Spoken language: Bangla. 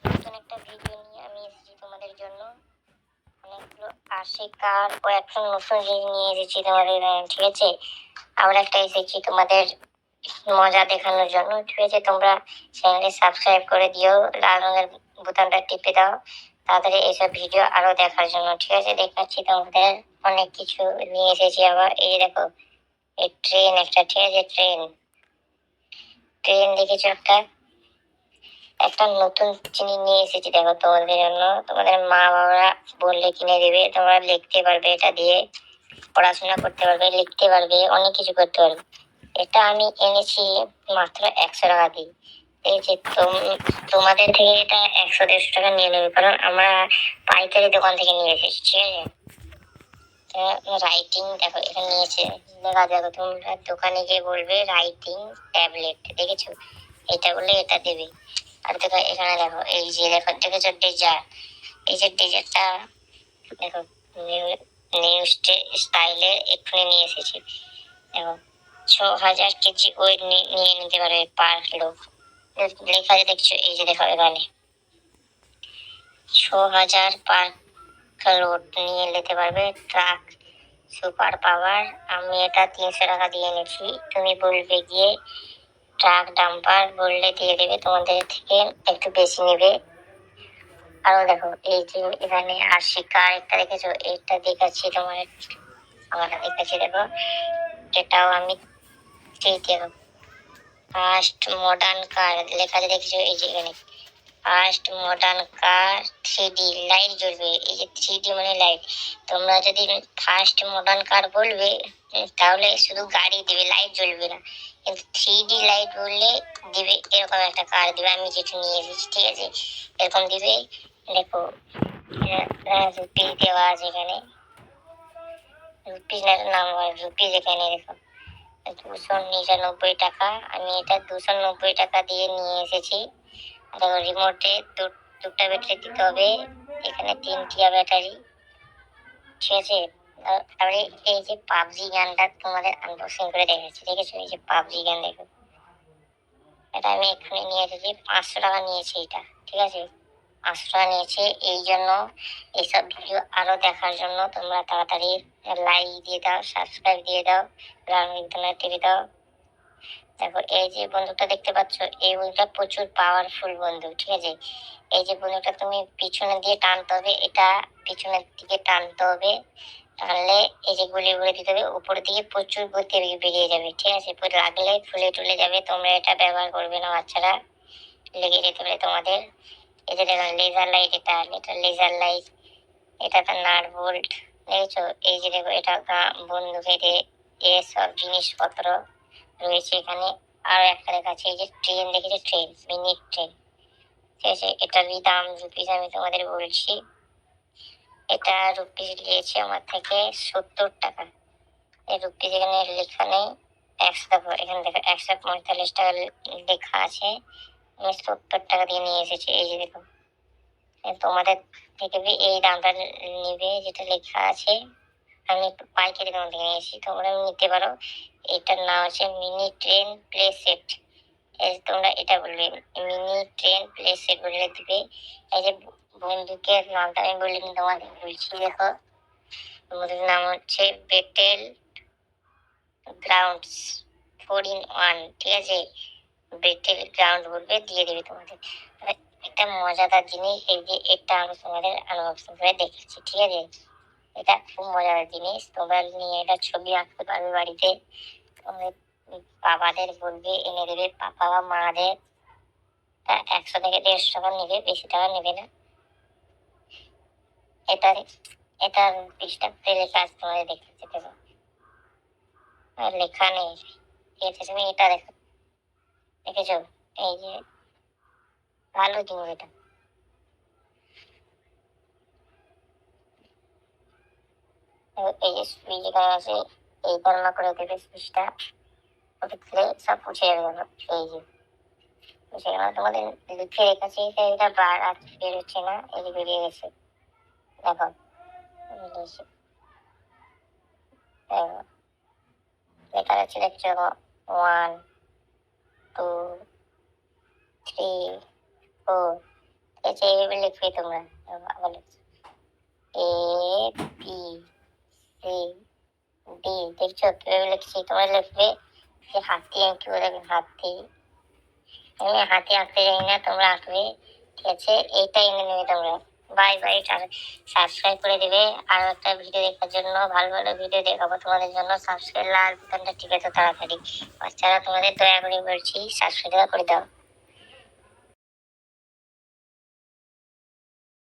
নতুন একটা ভিডিও নিয়ে আমি এসেছি তোমাদের জন্য। অনেকগুলো আশিক আর ও একটা নতুন জিনিস নিয়ে এসেছি তোমাদের, ঠিক আছে? আবার একটা এসেছি তোমাদের মজা দেখানোর জন্য, ঠিক আছে? তোমরা চ্যানেলে সাবস্ক্রাইব করে দিও, লাল রঙের বোতামটা টিপে দাও তাড়াতাড়ি এইসব ভিডিও আরো দেখার জন্য, ঠিক আছে? দেখাচ্ছি তোমাদের অনেক কিছু নিয়ে এসেছি। আবার এই দেখো, এই ট্রেন একটা, ঠিক আছে? ট্রেন ট্রেন দেখেছো? একটা নতুন জিনিস নিয়ে এসেছি দেখো তোমাদের জন্য। তোমাদের মা বাবারা বললে কিনে দেবে, তোমরা লিখতে পারবে, এটা দিয়ে পড়াশোনা করতে পারবে, লিখতে পারবে, অনেক কিছু করতে পারবে। এটা আমি এনেছি মাত্র 100 টাকা দিয়ে। এই যে তোমাদের থেকে এটা 100-150 টাকা নিয়ে নেবে, কারণ আমরা পাইকারি দোকান থেকে নিয়ে এসেছি, ঠিক আছে? রাইটিং দেখো এখানে নিয়েছে, দেখা দেখো, তোমরা দোকানে গিয়ে বলবে রাইটিং ট্যাবলেট, দেখেছো? এটা বললে এটা দেবে। আর দেখো এখানে দেখো, এই যে দেখো, দেখেছো ডেজার্ট? এই যে ডেজার্টটা দেখো, নিউ স্টাইলে এক্ষুনি নিয়ে এসেছি। দেখো 6000 কেজি ওয়েট নিয়ে নিতে পারবে পার লোক, লেখা আছে দেখছো? এই যে দেখো এখানে 6000 পার লোড নিয়ে নিতে পারবে, ট্রাক সুপার পাওয়ার। আমি এটা 300 টাকা দিয়ে এনেছি। তুমি বলবে গিয়ে ট্রাক ডাম্পার, বললে দিয়ে দেবে, তোমাদের থেকে একটু বেশি নেবে। আরো দেখো এই যে এখানে আশিকা একটা দেখেছো? এটা দেখাচ্ছি তোমার, আমার দেখাচ্ছি দেখো, এটাও আমি দেখো, ফার্স্ট মডার্ন কার লেখা আছে দেখেছো? এই যে এখানে ফার্স্ট মডার্ন কার 3D লাইট জ্বলবে। এই যে 3D মানে লাইট। তোমরা যদি ফার্স্ট মডার্ন কার বলবে তাহলে শুধু গাড়ি দিবে, লাইট জ্বলবে না। কিন্তু 3D লাইট বললে দিবে, এরকম একটা কার দিবে। আমি যেটা নিয়ে এসেছি, ঠিক আছে? এরকম দিবে। দেখো রুপিস দেওয়া আছে এখানে, রুপিস নাম রুপিস এখানে দেখো 299 টাকা। আমি এটা 290 টাকা দিয়ে নিয়ে এসেছি। দেখো রিমোটে দুটা ব্যাটারি দিতে হবে, এখানে 3টিয়া ব্যাটারি, ঠিক আছে? তারপরে এই যে পাবজি গানটা তোমাদের আনবক্সিং করে দেখাচ্ছি, দেখেছো? এই যে পাবজি গান দেখো, এটা আমি এক্ষুনি নিয়ে এসেছি। 500 টাকা নিয়েছি এটা, ঠিক আছে? 500 টাকা নিয়েছে। এই জন্য এইসব ভিডিও আরো দেখার জন্য তোমরা তাড়াতাড়ি লাইক দিয়ে দাও, সাবস্ক্রাইব দিয়ে দাও, টিভি দাও। দেখো এই যে বন্দুকটা দেখতে পাচ্ছ, এই বন্দুকটা প্রচুর পাওয়ারফুল বন্দুক, ঠিক আছে? এই যে বন্দুকটা তুমি পিছনে দিয়ে টানতে হবে, এটা পিছনের দিকে টানতে হবে, টানলে এই যে গুলি গুলি দিতে হবে, উপর দিকে প্রচুর গতি বেরিয়ে যাবে, ঠিক আছে? লাগলে ফুলে টুলে যাবে। তোমরা এটা ব্যবহার করবে না বাচ্চারা, লেগে যেতে পারে তোমাদের। এই যে দেখো লেজার লাইট, এটা লেজার লাইট, এটা তো নাট বোল্ট, দেখেছো? এই যে দেখো এটা বন্দুকের এসব জিনিসপত্র রয়েছে এখানে। আর একটা দেখাচ্ছে, এই যে ট্রেন দেখেছো? ট্রেন, মিনি ট্রেন, ঠিক আছে? এটার দাম রুপিস আমি তোমাদের বলছি। এটা রুপিস নিয়েছে আমার থেকে 70 টাকা। এই রুপিস এখানে লেখা নেই, 100 দেখো এখানে দেখো 145 টাকা লেখা আছে। আমি 70 টাকা দিয়ে নিয়ে এসেছি। এই যে দেখো, তোমাদের থেকে এই দামটা নিবে যেটা লেখা আছে। আমি একটু পাইকারি দাম থেকে নিয়েছি, তোমরা নিতে পারো। এটার নাম হচ্ছে মিনি ট্রেন প্লে সেট। তোমরা এটা বলবে মিনি ট্রেন প্লে সেট বললে দিবে। এই যে বন্দুকের নামটা আমি বলিনি তোমাদের, বলছি দেখো, বন্দুকের নাম হচ্ছে বেটেল গ্রাউন্ডস 4-in-1, ঠিক আছে? বেটেল গ্রাউন্ড বলবে, দিয়ে দেবে তোমাদের। একটা মজাদার জিনিস, এই যে এটা আমি তোমাদের আনবক্সিং করে দেখেছি, ঠিক আছে? এটা খুব মজাদার জিনিস, তোমরা নিয়ে এটা ছবি আঁকতে পারবে বাড়িতে। তোমাদের বাবাদের বলবে এনে দেবে, পাপা বা মাদের। 100 থেকে 150 টাকা নেবে, বেশি টাকা নেবে না। এটার পৃষ্ঠা লেখা আছে, তোমাদের দেখতে দেখো, লেখা নেই, ঠিক আছে? তুমি এটা দেখো, দেখেছো? এই যে ভালো জিনিস এটা। এই যে সুইচ এখানে আছে, এই গণনা করে দেবে সুইচটা, ওটা দিলে সব মুছে যাবে। এই যে মুছে গেল, তোমাদের লিখে রেখেছি, এটা বার আর বের হচ্ছে না, এই যে বেরিয়ে গেছে, দেখো বেরিয়েছে। দেখো লেখা যাচ্ছে, দেখছো? 1 2 3 4, আছে এইভাবে লিখবে তোমরা। আবার এ বি সি ডি, দেখছো কিভাবে লিখছি? তোমরা লিখবে যে হাতি, আমি কি বলে হাতি, আমি হাতি আঁকতে জানি না, তোমরা আঁকবে, ঠিক আছে? এইটাই এনে নেবে তোমরা। বাই বাই, সাবস্ক্রাইব করে দিবে। আরো একটা ভিডিও দেখার জন্য, ভালো ভালো ভিডিও দেখাবো তোমাদের জন্য। সাবস্ক্রাইব লাল বাটনটা টিপে তো তাড়াতাড়ি। বাচ্চারা তোমাদের দয়া করে বলছি সাবস্ক্রাইব করে দাও।